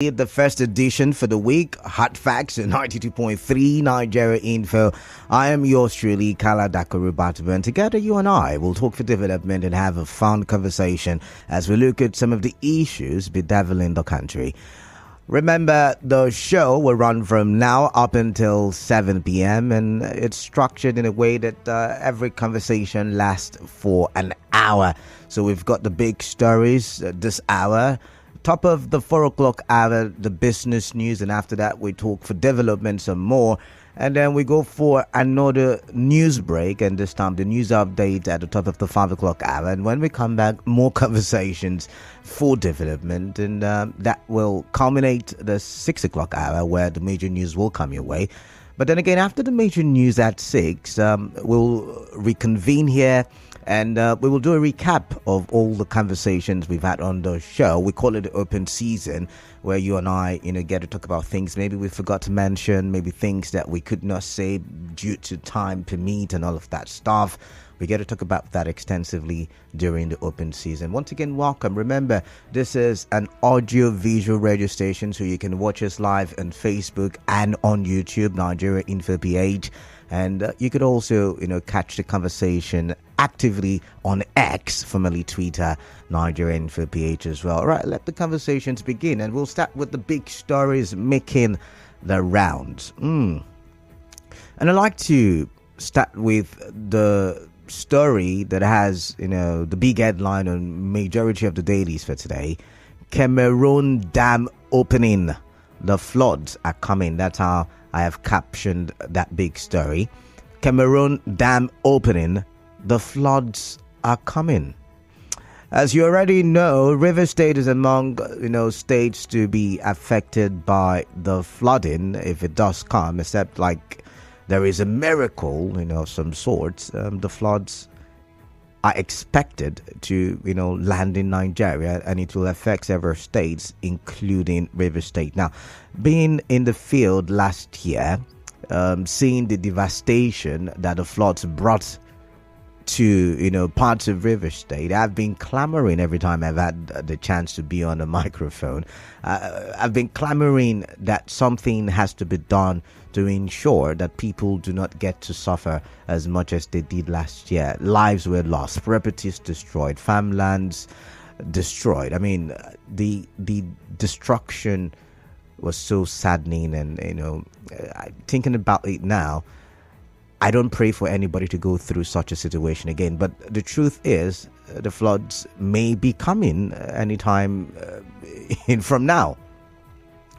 The first edition for the week, Hot Facts 92.3 Nigeria Info. I am yours truly, Kala Dakorubatu, and together you and I will talk for development and have a fun conversation as we look at some of the issues bedeviling the country. Remember, the show will run from now up until 7 p.m. and it's structured in a way that every conversation lasts for an hour. So we've got the big stories this hour. Top of the 4 o'clock hour, the business news, and after that we talk for development some more, and then we go for another news break, and this time the news update at the top of the 5 o'clock hour, and when we come back, more conversations for development, and that will culminate the 6 o'clock hour where the major news will come your way. But then again, after the major news at 6, we'll reconvene here. And we will do a recap of all the conversations we've had on the show. We call it the open season, where you and I, get to talk about things maybe we forgot to mention, maybe things that we could not say due to time permit and all of that stuff. We get to talk about that extensively during the open season. Once again, welcome. Remember, this is an audio-visual radio station, so you can watch us live on Facebook and on YouTube, Nigeria Info PH. And you could also, catch the conversation actively on X, formerly Twitter, Nigeria Info PH as well. All right, let the conversations begin. And we'll start with the big stories making the rounds. And I'd like to start with the story that has, the big headline on majority of the dailies for today. Cameroon Dam Opening. The floods are coming. That's how I have captioned that big story. Cameroon Dam Opening. The floods are coming. As you already know, River State is among, states to be affected by the flooding if it does come, except like there is a miracle, of some sorts. The floods are expected to, land in Nigeria, and it will affect several states, including River State. Now, being in the field last year, seeing the devastation that the floods brought to, parts of River State, I've been clamoring every time I've had the chance to be on a microphone. I've been clamoring that something has to be done to ensure that people do not get to suffer as much as they did last year. Lives were lost, properties destroyed, farmlands destroyed. I mean, the destruction was so saddening, and thinking about it now, I don't pray for anybody to go through such a situation again. But the truth is, the floods may be coming anytime from now.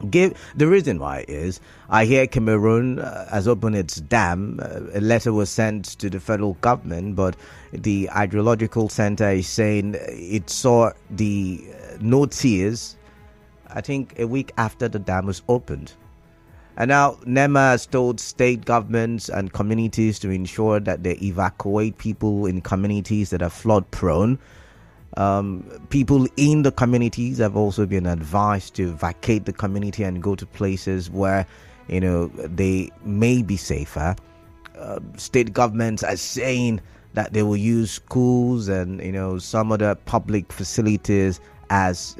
The reason why is, I hear Cameroon has opened its dam. A letter was sent to the federal government, but the hydrological center is saying it saw the notice, I think, a week after the dam was opened. And now NEMA has told state governments and communities to ensure that they evacuate people in communities that are flood prone. People in the communities have also been advised to vacate the community and go to places where, they may be safer. State governments are saying that they will use schools and, some other public facilities as,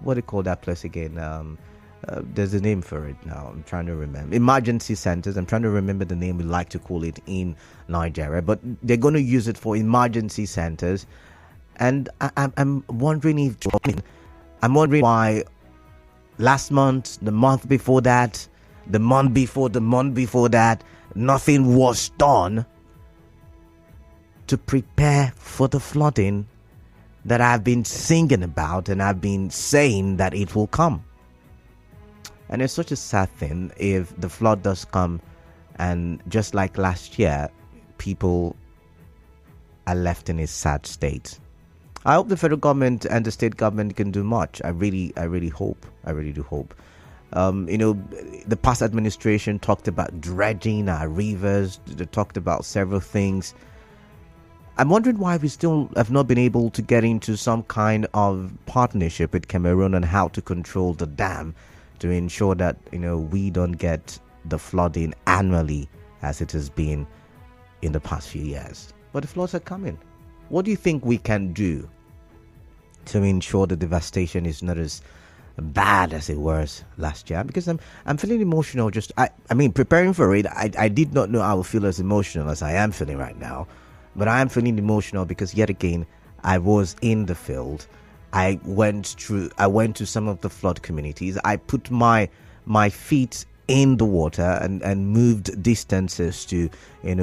what do you call that place again? There's a name for it now. I'm trying to remember. Emergency centers. I'm trying to remember the name we like to call it in Nigeria. But they're going to use it for emergency centers. And I'm wondering why last month, the month before that, the month before that, nothing was done to prepare for the flooding that I've been singing about and I've been saying that it will come. And it's such a sad thing if the flood does come, and just like last year, people are left in a sad state. I hope the federal government and the state government can do much. I really hope. I really do hope. The past administration talked about dredging our rivers. They talked about several things. I'm wondering why we still have not been able to get into some kind of partnership with Cameroon on how to control the dam, to ensure that we don't get the flooding annually as it has been in the past few years. But the floods are coming. What do you think we can do to ensure the devastation is not as bad as it was last year, because I'm feeling emotional. I mean, preparing for it, I did not know I would feel as emotional as I am feeling right now, but I am feeling emotional because yet again I was in the field. I went to some of the flood communities. I put my feet in the water and moved distances to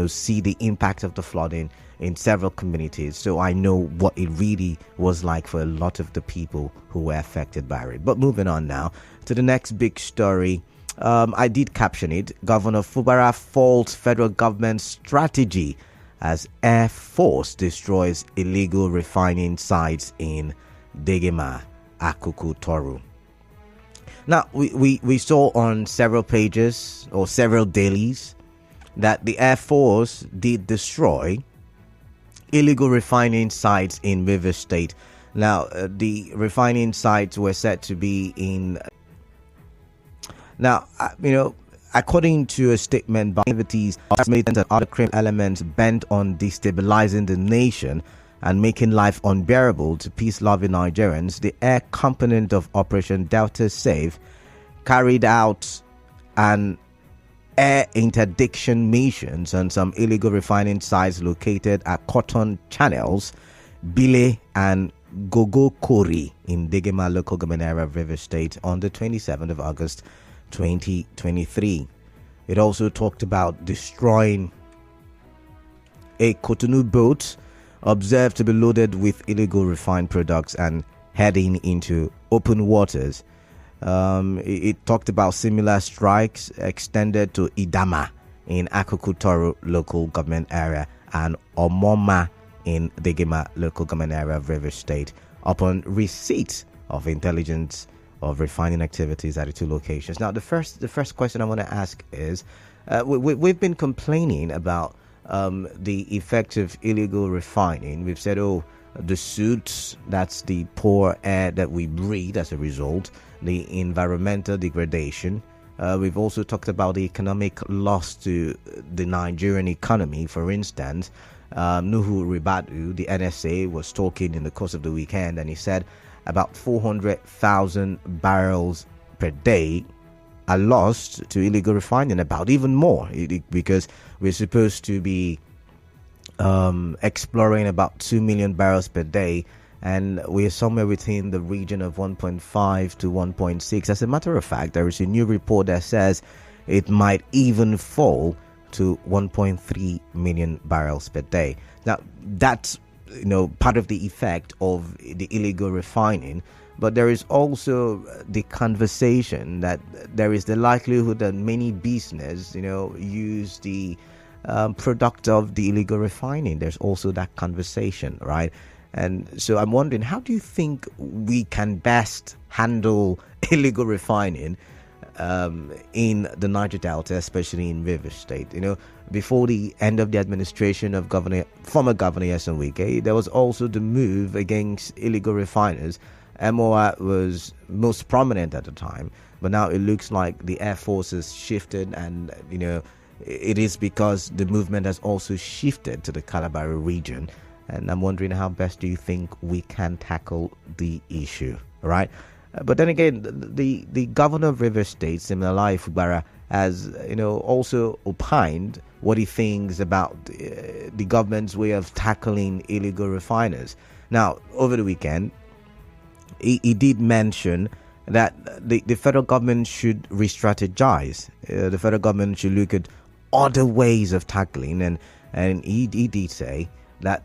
see the impact of the flooding in several communities, so I know what it really was like for a lot of the people who were affected by it. But moving on now to the next big story. I did caption it: Governor Fubara faults federal government strategy as Air Force destroys illegal refining sites in Degema, Akuku Toru. Now, we saw on several pages or several dailies that the Air Force did destroy illegal refining sites in Rivers State. Now, the refining sites were said to be in... Now, according to a statement by activities and other criminal elements bent on destabilizing the nation and making life unbearable to peace-loving Nigerians, the air component of Operation Delta Safe carried out an air interdiction missions on some illegal refining sites located at Cotton Channels, Bile and Gogokori in Degema local government area of River State on the 27th of August 2023. It also talked about destroying a Cotonou boat observed to be loaded with illegal refined products and heading into open waters. It talked about similar strikes extended to Idama in Akuku Toru local government area and Omoma in Degema local government area of River State upon receipt of intelligence of refining activities at the two locations. Now, the first question I want to ask is, we've been complaining about the effects of illegal refining. We've said, the soot, that's the poor air that we breathe as a result, the environmental degradation. We've also talked about the economic loss to the Nigerian economy. For instance, Nuhu Ribadu, the NSA, was talking in the course of the weekend, and he said about 400,000 barrels per day are lost to illegal refining, about even more, because we're supposed to be exploring about 2 million barrels per day, and we're somewhere within the region of 1.5 to 1.6. As a matter of fact, there is a new report that says it might even fall to 1.3 million barrels per day. Now, that's part of the effect of the illegal refining. But there is also the conversation that there is the likelihood that many business, use the product of the illegal refining. There's also that conversation, right? And so I'm wondering, how do you think we can best handle illegal refining in the Niger Delta, especially in Rivers State? Before the end of the administration of former Governor Nyesom Wike, there was also the move against illegal refiners. MOA was most prominent at the time, but now it looks like the Air Force has shifted, and it is because the movement has also shifted to the Calabar region. And I'm wondering, how best do you think we can tackle the issue, right? But then again, the governor of River State, Similai Fubara, has also opined what he thinks about the government's way of tackling illegal refiners. Now, over the weekend, he did mention that the federal government should re-strategize. The federal government should look at other ways of tackling, and he did say that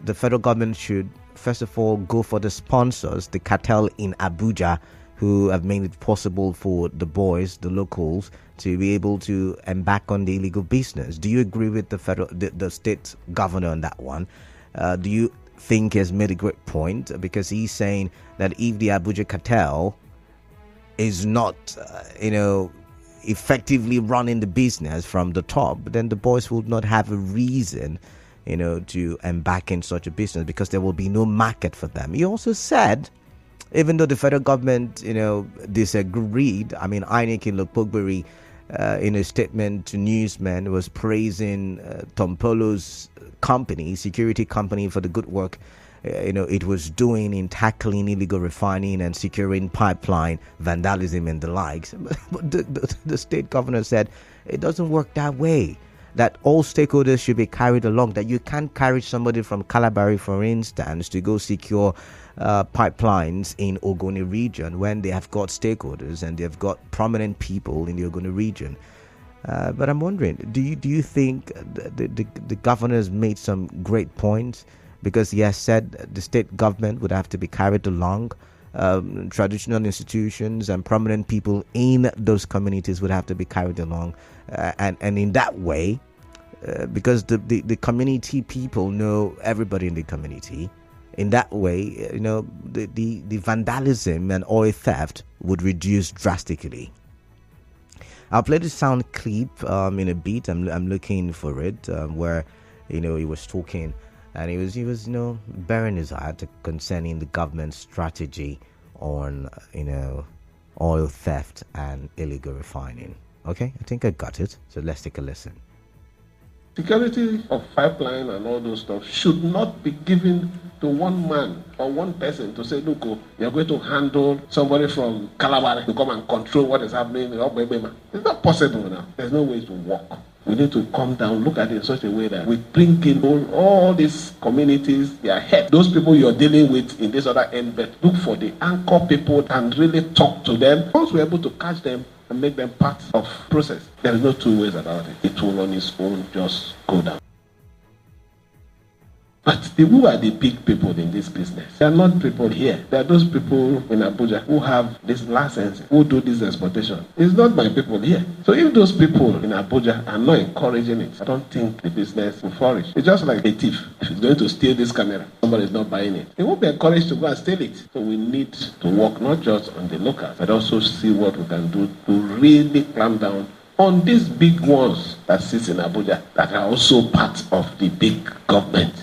the federal government should first of all go for the sponsors, the cartel in Abuja, who have made it possible for the boys, the locals, to be able to embark on the illegal business. Do you agree with the state governor on that one? Do you think he has made a great point? Because he's saying that if the Abuja cartel is not, effectively running the business from the top, then the boys would not have a reason to embark in such a business, because there will be no market for them. He also said, even though the federal government, disagreed, INEC in Lopogberi, in a statement to newsmen, was praising Tom Polo's company, security company, for the good work it was doing in tackling illegal refining and securing pipeline vandalism and the likes. But the state governor said it doesn't work that way, that all stakeholders should be carried along, that you can't carry somebody from Calabari, for instance, to go secure pipelines in Ogoni region when they have got stakeholders and they've got prominent people in the Ogoni region. But I'm wondering, do you think the governor has made some great points? Because he has said the state government would have to be carried along. Traditional institutions and prominent people in those communities would have to be carried along. And in that way, because the community people know everybody in the community, in that way, the vandalism and oil theft would reduce drastically. I'll play the sound clip in a bit. I'm looking for it, where he was talking, and he was bearing his heart concerning the government's strategy on oil theft and illegal refining. Okay, I think I got it. So let's take a listen. Security of pipeline and all those stuff should not be given to one man or one person to say, look, you're going to handle somebody from Calabar to come and control what is happening in Obebema. It's not possible now. There's no way to work. We need to come down, look at it in such a way that we bring in all these communities, their head. Those people you're dealing with in this other end, but look for the anchor people and really talk to them. Once we're able to catch them and make them part of the process, there is no two ways about it. It will on its own just go down. But who are the big people in this business? They are not people here. They are those people in Abuja who have this license, who do this exploitation. It's not my people here. So if those people in Abuja are not encouraging it, I don't think the business will flourish. It's just like a thief. If he's going to steal this camera, somebody is not buying it, he won't be encouraged to go and steal it. So we need to work not just on the locals, but also see what we can do to really clamp down on these big ones that sit in Abuja that are also part of the big government.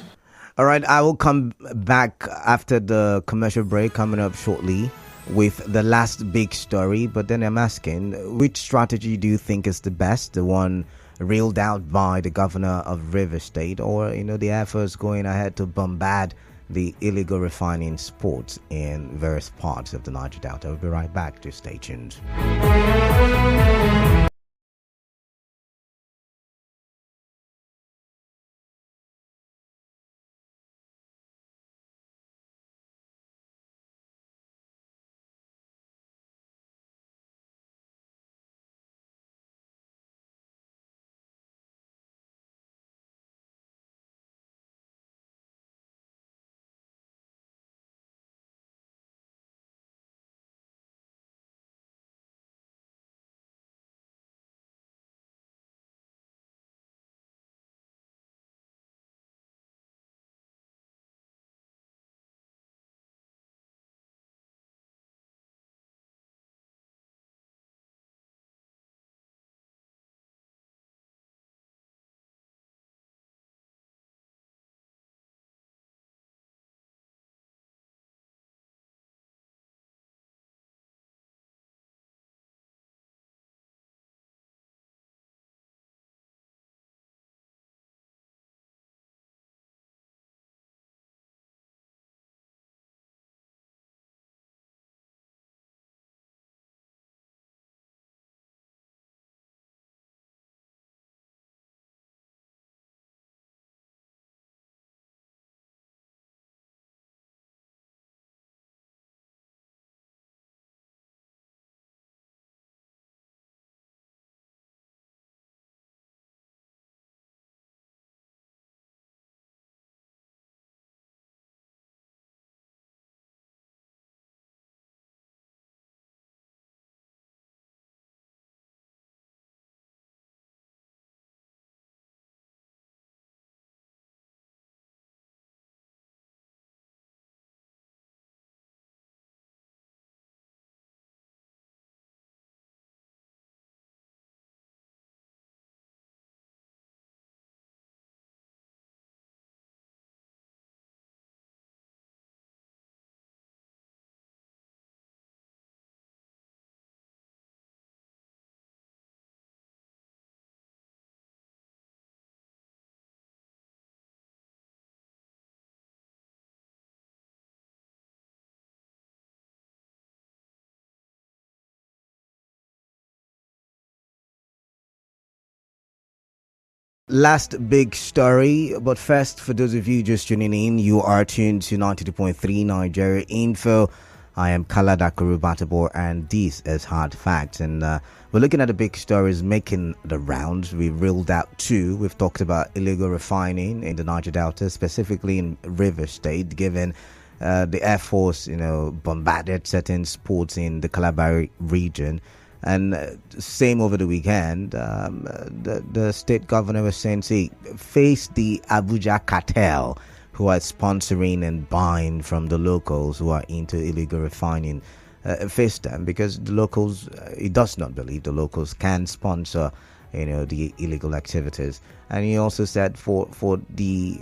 All right, I will come back after the commercial break coming up shortly with the last big story. But then I'm asking, which strategy do you think is the best? The one reeled out by the governor of Rivers State, or the efforts going ahead to bombard the illegal refining sports in various parts of the Niger Delta? We'll be right back. To stay tuned. Last big story, but first, for those of you just tuning in, you are tuned to 92.3 Nigeria Info. I am Kala Dakurubatabor, and this is Hard Facts. And we're looking at the big stories making the rounds. We've ruled out two. We've talked about illegal refining in the Niger Delta, specifically in River State, given the Air Force, bombarded certain ports in the Calabar region. And same over the weekend, the state governor was saying, face the Abuja cartel who are sponsoring and buying from the locals who are into illegal refining. Face them, because the locals, he does not believe the locals can sponsor, the illegal activities. And he also said for the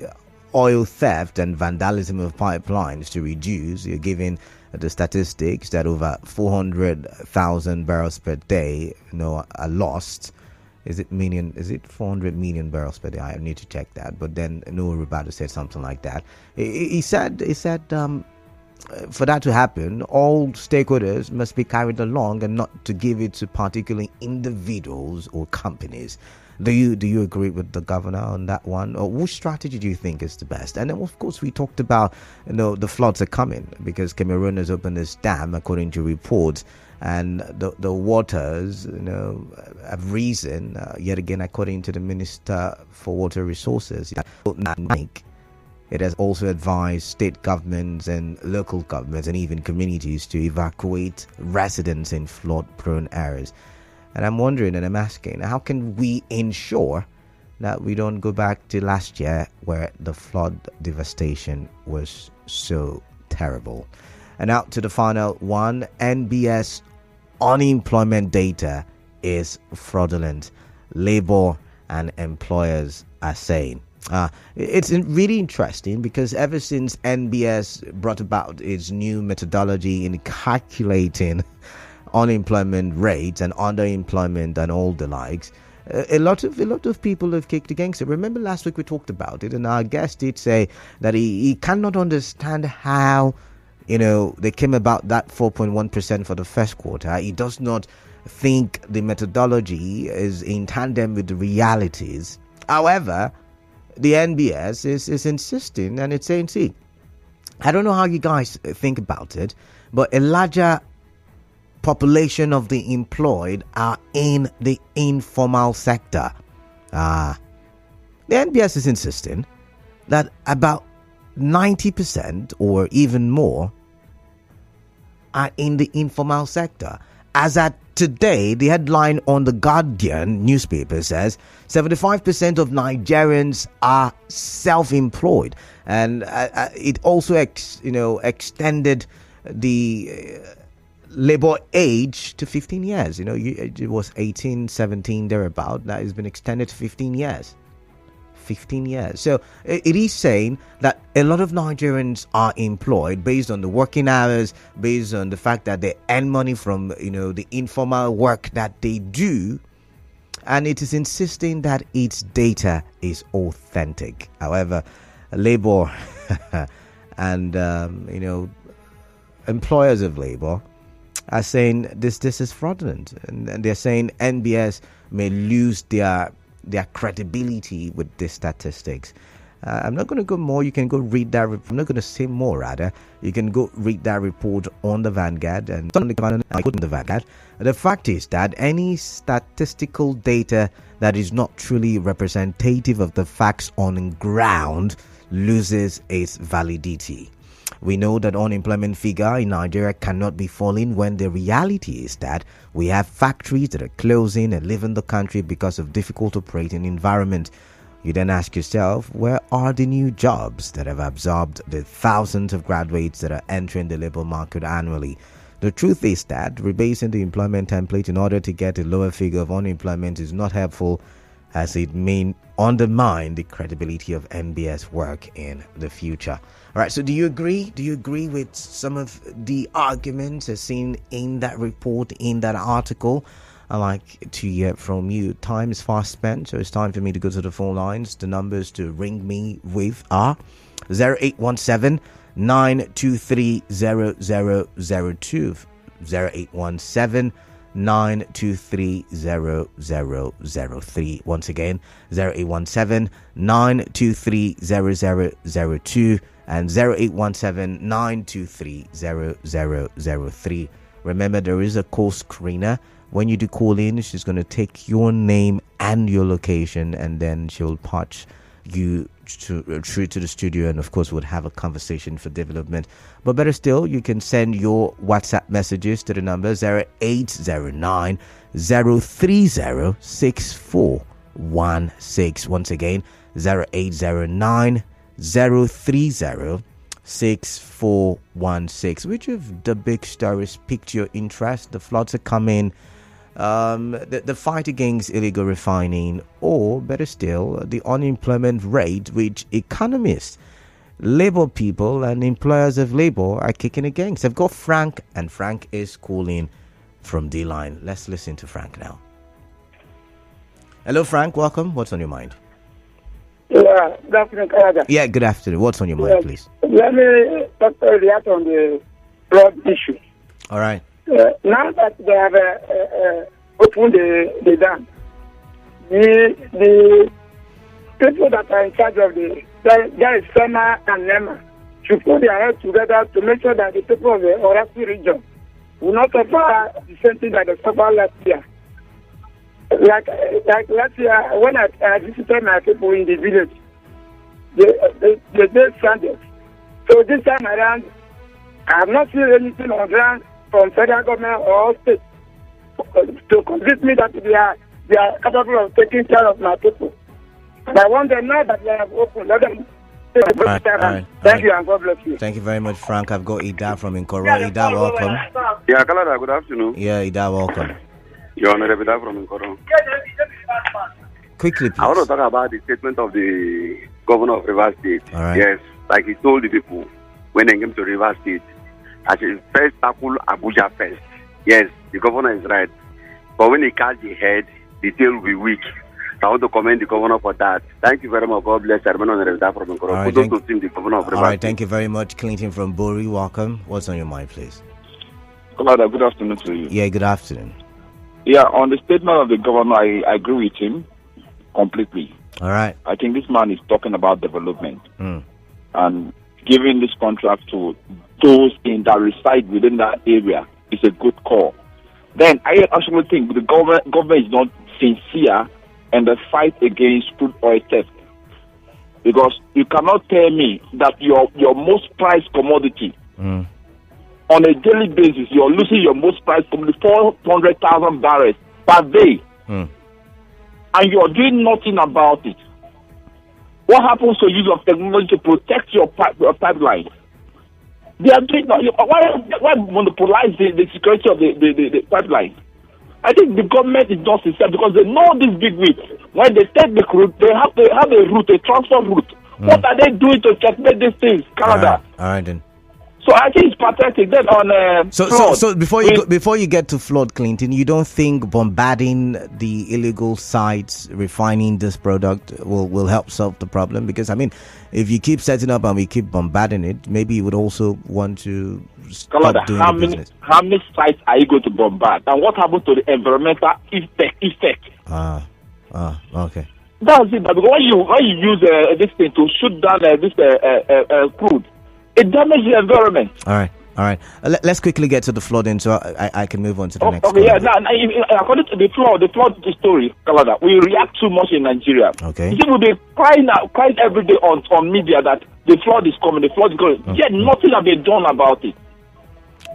oil theft and vandalism of pipelines to reduce, you're giving the statistics that over 400,000 barrels per day, are lost. Is it 400 million barrels per day? I need to check that. But then Noah Rubado said something like that. He said, for that to happen, all stakeholders must be carried along and not to give it to particularly individuals or companies. Do you agree with the governor on that one? Or which strategy do you think is the best? And then, of course, we talked about, the floods are coming because Cameroon has opened this dam, according to reports, and the waters, have risen yet again, according to the Minister for Water Resources. It has also advised state governments and local governments and even communities to evacuate residents in flood-prone areas. And I'm wondering and I'm asking, how can we ensure that we don't go back to last year where the flood devastation was so terrible? And out to the final one, NBS unemployment data is fraudulent, labor and employers are saying. It's really interesting because ever since NBS brought about its new methodology in calculating unemployment rates and underemployment and all the likes, a lot of people have kicked against it. Remember last week we talked about it, and our guest did say that he cannot understand how they came about that 4.1% for the first quarter. He does not think the methodology is in tandem with the realities. However, the NBS is insisting, and it's saying, I don't know how you guys think about it, but a larger population of the employed are in the informal sector. The NBS is insisting that about 90% or even more are in the informal sector. As at today, the headline on the Guardian newspaper says 75% of Nigerians are self-employed, and it also extended the labor age to 15 years. It was 18, 17 thereabout. That has been extended to 15 years. 15 years. So it is saying that a lot of Nigerians are employed based on the working hours, based on the fact that they earn money from the informal work that they do, and it is insisting that its data is authentic. However, labor and employers of labor are saying this is fraudulent, and they're saying NBS may lose their credibility with these statistics. I'm not going to go more. You can go read that. I'm not going to say more, rather. You can go read that report on the Vanguard, and on the Vanguard. The fact is that any statistical data that is not truly representative of the facts on ground loses its validity. We know that unemployment figure in Nigeria cannot be falling when the reality is that we have factories that are closing and leaving the country because of difficult operating environment. You then ask yourself, where are the new jobs that have absorbed the thousands of graduates that are entering the labor market annually? The truth is that rebasing the employment template in order to get a lower figure of unemployment is not helpful, as it may undermine the credibility of NBS work in the future. All right, so do you agree? Do you agree with some of the arguments as seen in that report, in that article? I like to hear from you. Time is fast spent, so it's time for me to go to the phone lines. The numbers to ring me with are 0817 923 0002, 0817 0817-923-0003. Once again, 0817-923-0002 and 0817-923-0003. Remember, there is a call screener. When you do call in, she's going to take your name and your location, and then she'll patch you through to the studio, and of course we'll have a conversation for development. But better still, you can send your WhatsApp messages to the number 0809 030 6416. Once again, 0809 030 6416. Which of the big stories piqued your interest? The floods are coming, the fight against illegal refining, or better still, the unemployment rate, which economists, labor people, and employers of labor are kicking against. I've got Frank, and Frank is calling from D-Line. Let's listen to Frank now. Hello, Frank. Welcome. What's on your mind? Yeah, good afternoon, Canada. Yeah, good afternoon. What's on your mind, please? Let me react on the flood issue. All right. Now that they have opened the dam, the people that are in charge of there is SEMA and NEMA, should put their heads together to make sure that the people of the Orasi region will not suffer the same thing that they suffered last year. Like last year, when I visited my people in the village, they stranded. So this time around, I have not seen anything on ground from federal government or state to convince me that they are capable of taking care of my people. And I want them now that they have opened, let them take the time. Thank you, and God bless you. Thank you very much, Frank. I've got Ida from Nkoro. Ida, welcome. Yeah, Kalada, good afternoon. Yeah, Ida, welcome. You're Honorable Ida from Nkoro. Quickly, please. I want to talk about the statement of the governor of Rivers State. All right. Yes, like he told the people when they came to Rivers State, I should first tackle Abuja first. Yes, the governor is right. But when he catch the head, the tail will be weak. So I want to commend the governor for that. Thank you very much. God bless you. I'm Honorable Ida from Nkoro. All right, thank you very much. Clinton from Bori, welcome. What's on your mind, please? Kalada, good afternoon to you. Yeah, good afternoon. Yeah, on the statement of the governor, I agree with him completely. All right. I think this man is talking about development and giving this contract to those that reside within that area is a good call. Then I actually think the government is not sincere in the fight against crude oil theft, because you cannot tell me that your most prized commodity on a daily basis, you're losing your most prized commodity, 400,000 barrels per day, and you're doing nothing about it. What happens to use of technology to protect your pipeline? They are doing why monopolize the security of the pipeline? I think the government is not sincere, because they know this big week. When they take the crude, they have a route, a transfer route. What are they doing to checkmate these things, Canada? All right then. So I think it's pathetic. Then on so before you get to flood, Clinton, you don't think bombarding the illegal sites refining this product will help solve the problem? Because I mean, if you keep setting up and we keep bombarding it, maybe you would also want to stop doing the business. How many sites are you going to bombard? And what happens to the environmental effect? Okay. That's it. Because when you use this thing to shoot down this crude, it damages the environment. All right. Let's quickly get to the flooding, so I can move on to the next. Okay, yeah. Now, according to the flood story, Canada, we react too much in Nigeria. Okay. You see, we'll be crying every day on media that the flood is coming, the flood is going. Yet nothing has been done about it.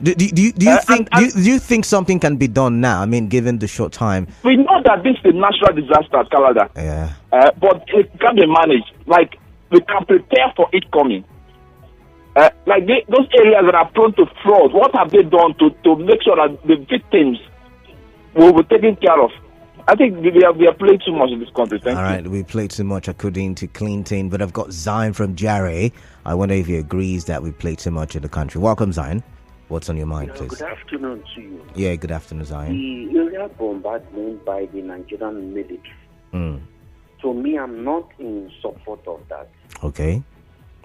Do you think something can be done now? I mean, given the short time. We know that this is a natural disaster, Canada. Yeah. But it can be managed. Like, we can prepare for it coming. Those areas that are prone to fraud, what have they done to make sure that the victims will be taken care of? I think we are playing too much in this country. Thank you. All right, we played too much according to Clinton, but I've got Zion from Jare. I wonder if he agrees that we played too much in the country. Welcome, Zion. What's on your mind, please? Good afternoon to you. Yeah, good afternoon, Zion. The area bombardment by the Nigerian military. To me, I'm not in support of that. Okay.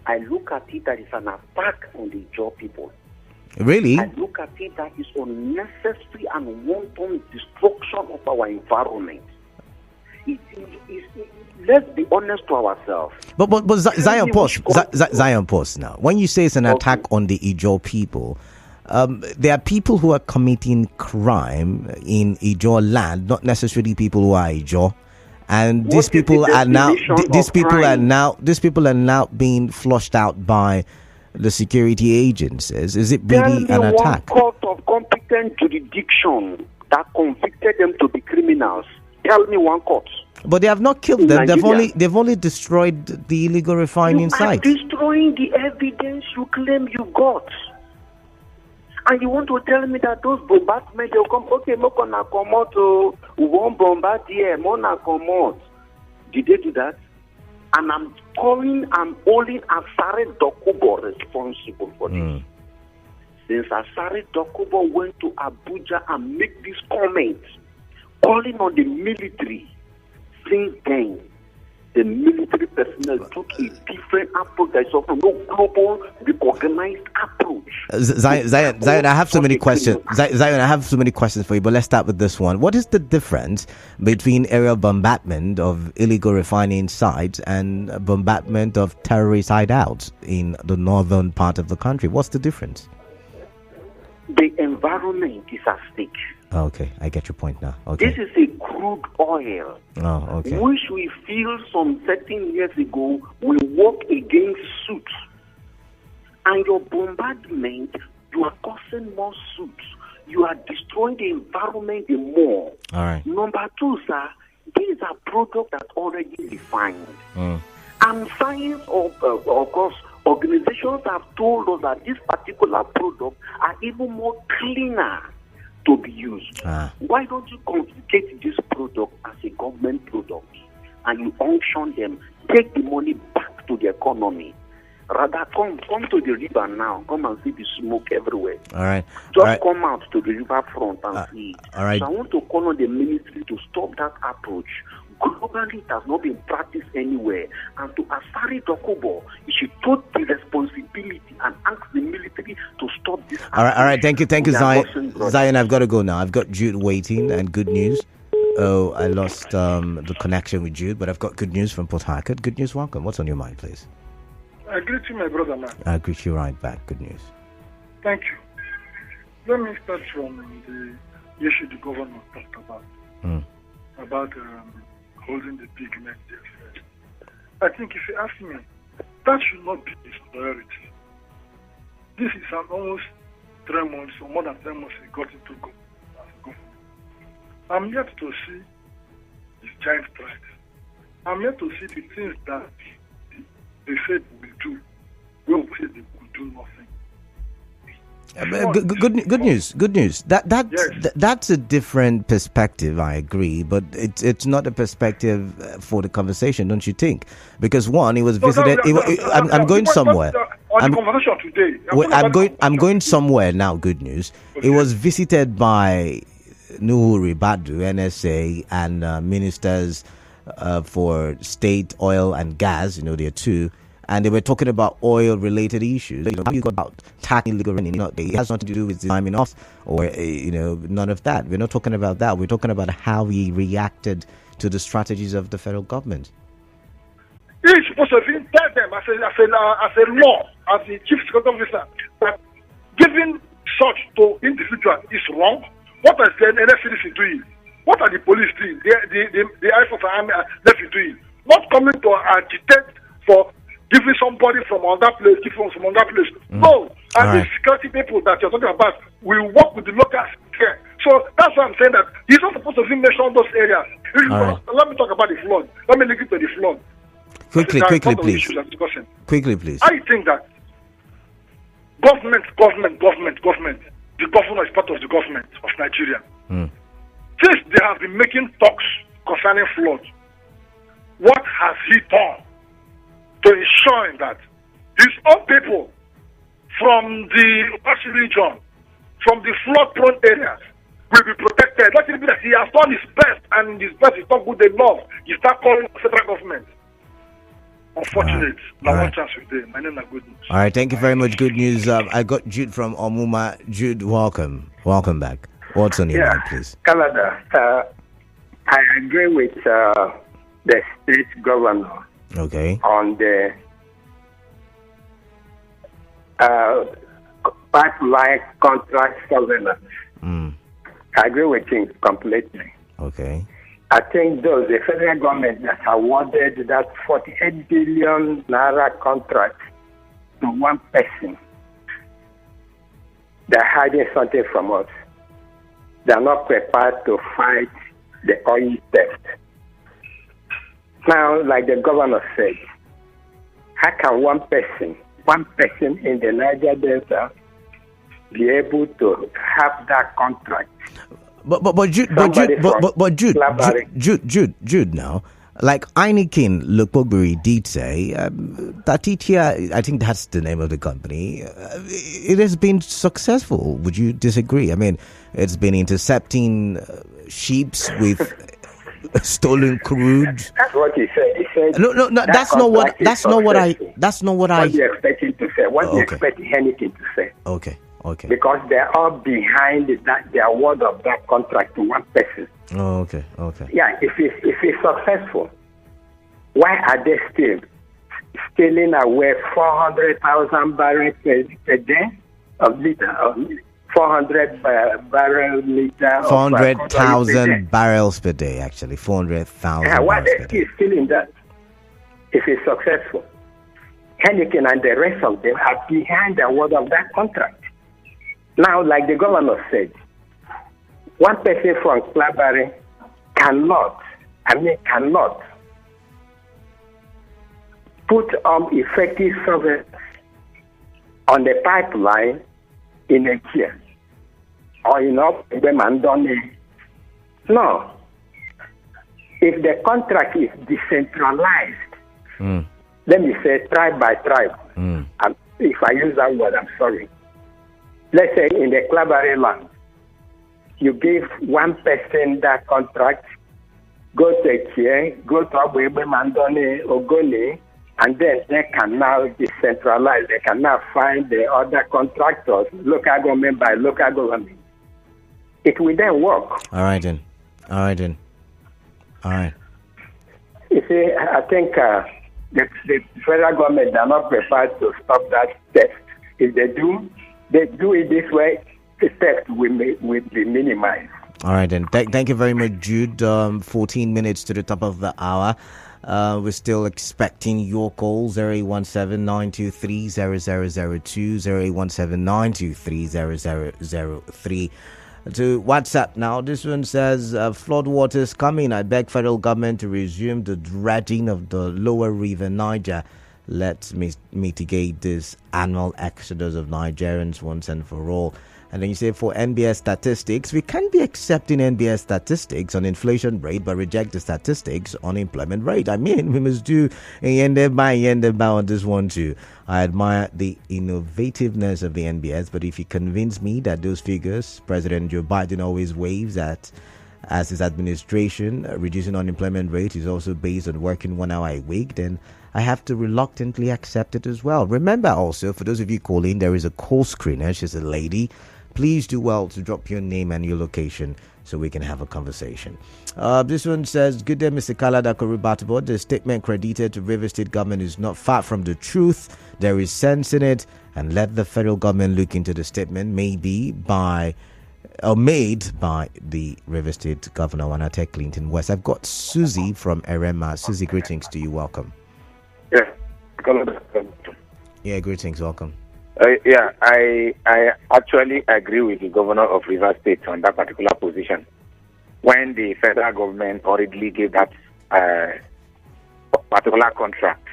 I look at it that it's an attack on the Jaw people. Really? I look at it that is unnecessary and wanton destruction of our environment. Let's be honest to ourselves. But Zion Post now. When you say it's an attack on the Ijaw people, there are people who are committing crime in Ijaw land, not necessarily people who are Ijaw. And these people are now being flushed out by the security agencies. Is it really an attack? One court of competent jurisdiction that convicted them to be criminals. Tell me one court. But they have not killed them. They've only destroyed the illegal refining site. You are destroying the evidence you claim you got. And you want to tell me that those bombardments will come? Okay, mokona komoto, we won't bombard here, mona komot. Did they do that? And I'm holding Asare Dokubo responsible for this. Since Asare Dokubo went to Abuja and make this comment, calling on the military, since then, the military personnel took a different approach. There is also no global, recognized approach. Zion, I have so many questions. Zion, I have so many questions for you, but let's start with this one. What is the difference between aerial bombardment of illegal refining sites and bombardment of terrorist hideouts in the northern part of the country? What's the difference? The environment is at stake. Okay, I get your point now. Okay. This is a crude oil, which we feel some 13 years ago will work against soot. And your bombardment, you are causing more soot. You are destroying the environment more. All right. Number two, sir, these are products that already refined. And science, of course, organizations have told us that this particular product are even more cleaner to be used. Why don't you confiscate this product as a government product and you auction them, take the money back to the economy? Rather, come to the river now. Come and see the smoke everywhere. All right. Just come out to the river front and see. All right. So I want to call on the ministry to stop that approach. Globally, it has not been practiced anywhere. And to Asari Dokubo, you should take the responsibility and ask the military to stop this. All right. Thank you, Zion. Zion, I've got to go now. I've got Jude waiting, and good news. Oh, I lost the connection with Jude, but I've got good news from Port Harcourt. Good news, welcome. What's on your mind, please? I greet you, my brother, man. I greet you right back. Good news. Thank you. Let me start from the issue the governor talked about holding the big men there first. I think if you ask me, that should not be his priority. This is an almost 3 months or more than 3 months he got into government. I'm yet to see his giant strikes. I'm yet to see the things that they said we will do. We will say they will do nothing. Good news. That's a different perspective. I agree, but it's not a perspective for the conversation, don't you think? Because one, he was visited. I'm going somewhere. I'm going somewhere now. Good news. It was visited by Nuhu Ribadu, NSA, and ministers for state oil and gas. There are two. And they were talking about oil-related issues. How you got about tackling illegal refining? It has nothing to do with time off or none of that. We're not talking about that. We're talking about how he reacted to the strategies of the federal government. He's supposed to tell them as a law, as the chief security officer, that giving such to individuals is wrong. What is the NFCDC doing? What are the police doing? The Air Force and Army are doing? Not coming to agitate for giving somebody from another place, No. And the security people that you're talking about will work with the locals here. So that's why I'm saying that he's not supposed to mention those areas. Let me talk about the flood. Let me link it to the flood. Quickly, please. Quickly, please. I think that government. The governor is part of the government of Nigeria. Since they have been making talks concerning flood, what has he done to ensure that his own people from the West region, from the flood-prone areas, will be protected? Let it be that he has done his best, and his best is not good enough. He start calling the federal government. Unfortunate. Now one chance with them. My name is Good News. All right, thank you very much. Good news. I got Jude from Omuma. Jude, welcome. Welcome back. What's on your mind, please? Canada. I agree with the state governor on the pipeline contract surveillance. I agree with him completely. Okay. I think the federal government has awarded that 48 billion naira contract to one person. They're hiding something from us. They're not prepared to fight the oil theft. Now, like the governor said, how can one person in the Niger Delta be able to have that contract? But Jude now, like Heineken Lukpoguri did say, Tatitia, I think that's the name of the company, it has been successful. Would you disagree? I mean, it's been intercepting ships with stolen crude. That's what he said. He said no. That's not what I. What do you expect him to say? What do you expect Heineken to say? Okay. Because they're all behind the award of that contract to one person. Oh, okay. Yeah, if it's successful, why are they still stealing away 400,000 barrels per day of liter? 400 barrel liter. 400,000 barrels per day, actually. 400,000. Why are they still stealing that? If it's successful, Heineken and the rest of them are behind the award of that contract. Now, like the governor said, one person from Klabari cannot put effective surveillance on the pipeline in a year or Mandone. No. If the contract is decentralized, let me say tribe by tribe, and if I use that word, I'm sorry. Let's say in the Klabari land, you give one person that contract, go to Kie, go to Abwebe, Mandone, Ogoni, and then they can now decentralize. They can now find the other contractors, local government by local government. It will then work. All right then. You see, I think the federal government are not prepared to stop that theft. If they do it this way, the theft will be minimized. All right, then. Thank you very much, Jude. 14 minutes to the top of the hour. We're still expecting your call. 0817-923-0002, 0817-923-0003. To WhatsApp now. This one says, flood waters coming. I beg federal government to resume the dredging of the lower river Niger. Let's mitigate this annual exodus of Nigerians once and for all. And then you say for NBS statistics, we can't be accepting NBS statistics on inflation rate but reject the statistics on employment rate. I mean, we must do a yende on this one too. I admire the innovativeness of the NBS, but if you convince me that those figures President Joe Biden always waves at as his administration, reducing unemployment rate is also based on working 1 hour a week, then I have to reluctantly accept it as well. Remember also, for those of you calling, there is a call screener. She's a lady. Please do well to drop your name and your location so we can have a conversation. This one says, good day, Mr. Kalada Korubatibo. The statement credited to River State government is not far from the truth. There is sense in it, and let the federal government look into the statement made by the River State Governor, Wanate Clinton West. I've got Susie from Erema. Susie, greetings to you. Welcome. Yeah, greetings. Welcome. I actually agree with the governor of River State on that particular position. When the federal government already gave that particular contract,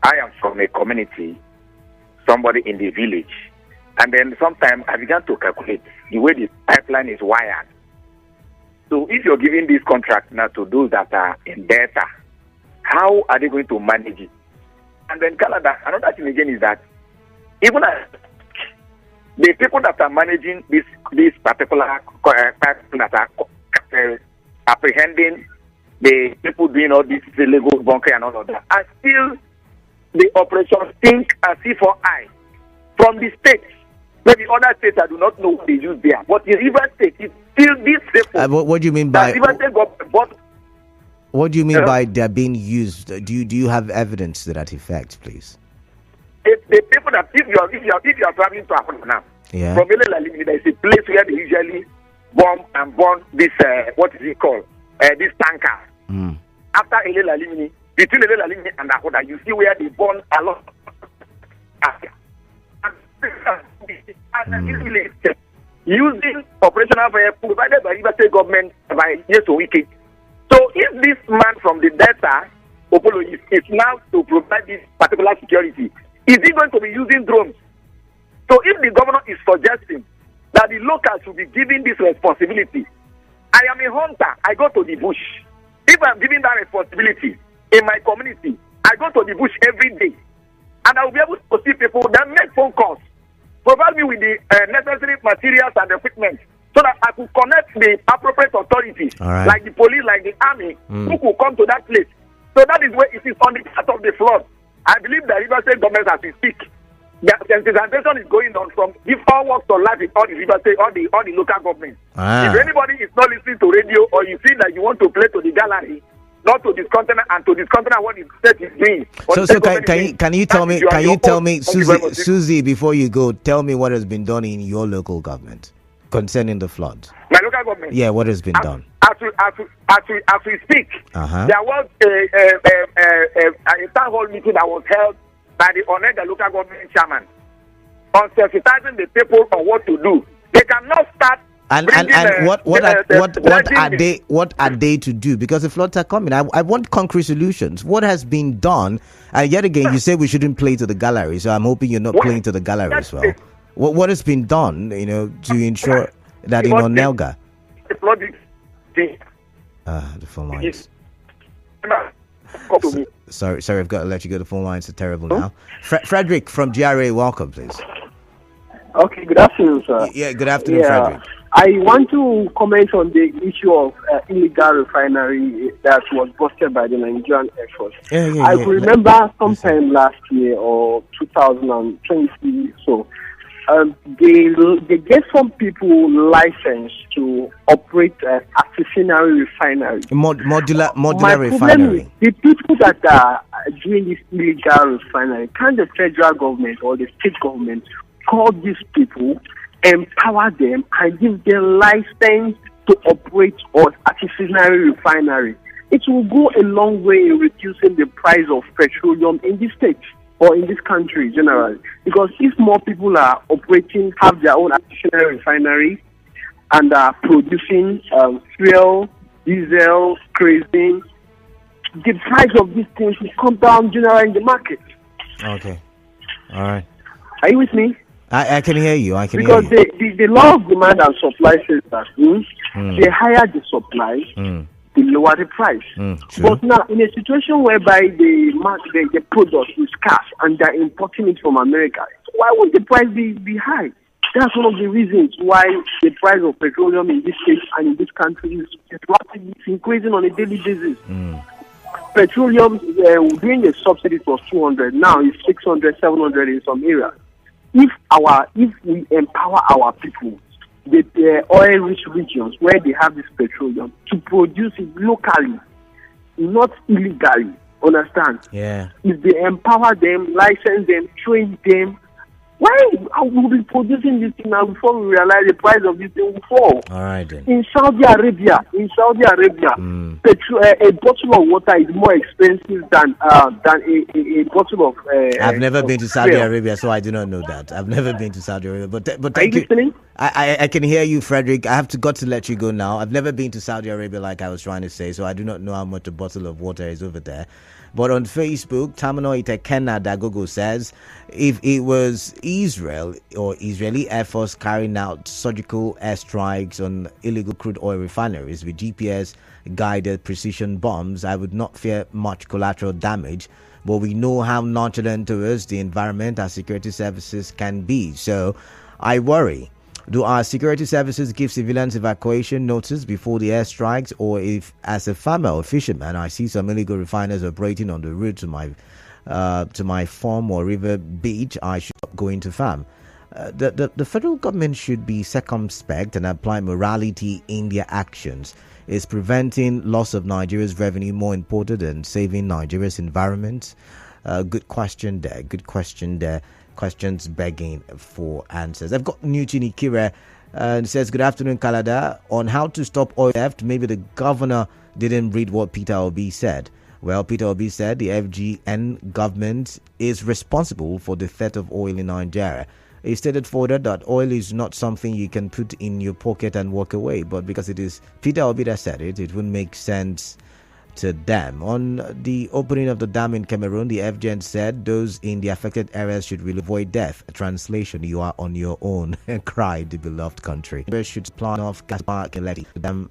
I am from a community, somebody in the village, and then sometimes I began to calculate the way the pipeline is wired. So if you're giving this contract now to those that are in data, how are they going to manage it? And then Canada, another thing again is that even the people that are managing this particular pipeline that are apprehending the people doing all this illegal bunkering and all of that are still the operation think and see for eye from the states. Maybe other states I do not know what they use there, but the River State is still this safe. What do you mean by? River State got, what do you mean by they're being used? Do you have evidence to that effect, please? The people that if you are traveling to Africa now, from Ele there is a place where they usually bomb this what is it called? This tanker. After Ele Lalimini, between Ele Lalimini and Akoda, you see where they burn a lot. Using operational vehicle provided by River State government by years or weekend. So if this man from the Delta, Opolo, is now to provide this particular security, is he going to be using drones? So if the governor is suggesting that the locals should be given this responsibility, I am a hunter, I go to the bush. If I'm given that responsibility in my community, I go to the bush every day. And I will be able to see people that make phone calls, provide me with the necessary materials and equipment so that I could connect the appropriate authorities, like the police, like the army, who could come to that place. So that is where it is on the part of the flood. I believe the River State government, as we speak, the sensitization is going on from all walks of life in all the River State, all the local governments. If anybody is not listening to radio, or you feel that you want to play to the gallery, not to this continent, and to this continent what the state is doing. So can you tell me, Susie, before you go, tell me what has been done in your local government concerning the flood. My local government. Yeah, what has been done? As we speak, there was a town hall meeting that was held by the Onega local government chairman on sensitizing the people on what to do. They cannot start. And what are they to do? Because the floods are coming. I want concrete solutions. What has been done? And yet again, you say we shouldn't play to the gallery. So I'm hoping you're not playing to the gallery as well. What has been done, to ensure that in Onelga? The phone lines. Sorry, I've got to let you go. The phone lines are terrible now. Frederick from GRA, welcome, please. Okay, good afternoon, sir. Yeah, good afternoon, Frederick. I want to comment on the issue of illegal refinery that was busted by the Nigerian Air Force. I remember sometime last year or 2020, so they gave some people license to operate artisanal refinery. Modular refinery. The people that are doing this illegal refinery, can the federal government or the state government call these people, empower them, and give them license to operate on artisanal refinery? It will go a long way in reducing the price of petroleum in this state or in this country generally. Because if more people are operating, have their own artisanal refinery, and are producing fuel, diesel, kerosene, the price of these things will come down generally in the market. Okay. All right. Are you with me? I can hear you. Because the law of demand and supply says that the higher the supply, the lower the price. But now, in a situation whereby the product is scarce and they're importing it from America, why would the price be high? That's one of the reasons why the price of petroleum in this state and in this country is rapidly increasing on a daily basis. Petroleum, during the subsidy it was 200, now it's 600, 700 in some areas. If we empower our people, the oil-rich regions where they have this petroleum, to produce it locally, not illegally, understand? Yeah. If they empower them, license them, train them, why will we be producing this thing now before we realize the price of this thing will fall? All right then. In Saudi Arabia, a bottle of water is more expensive than a bottle of. I've never been to Saudi Arabia, so I do not know that. I've never been to Saudi Arabia, but thank you. Listening? I can hear you, Frederick. I have got to let you go now. I've never been to Saudi Arabia, like I was trying to say, so I do not know how much a bottle of water is over there. But on Facebook, Tamino Itekena Dagogo says, if it was Israel or Israeli Air Force carrying out surgical airstrikes on illegal crude oil refineries with GPS-guided precision bombs, I would not fear much collateral damage. But we know how nonchalant towards the environment our security services can be. So I worry. Do our security services give civilians evacuation notice before the airstrikes? Or if, as a farmer or fisherman, I see some illegal refiners operating on the route to my to my farm or river beach, I should stop going to farm. The federal government should be circumspect and apply morality in their actions. Is preventing loss of Nigeria's revenue more important than saving Nigeria's environment? Good question there. Good question there. Questions begging for answers. I've got Newton Ikire and says, good afternoon, Kalada. On how to stop oil theft, maybe the governor didn't read what Peter Obi said. Well, Peter Obi said the FGN government is responsible for the theft of oil in Nigeria. He stated further that oil is not something you can put in your pocket and walk away, but because it is Peter Obi that said it, it wouldn't make sense to them. On the opening of the dam in Cameroon, the FGN said those in the affected areas should really avoid death. Translation, you are on your own, cried the beloved country. We should plan off gas park and let the dam.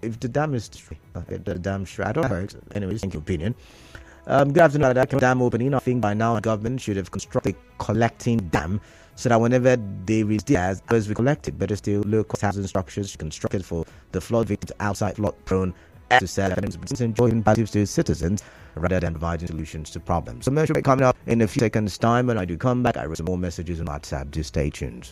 If the dam is the dam, sure, I don't know. Anyways, thank you, opinion. Good afternoon, Cameroon Dam Opening. I think by now the government should have constructed a collecting dam so that whenever they reach the as we collected, better still, local housing structures constructed for the flood victims outside flood prone to sell enjoying positives to citizens rather than providing solutions to problems. So, coming up in a few seconds' time. When I do come back, I read some more messages on WhatsApp. Just stay tuned.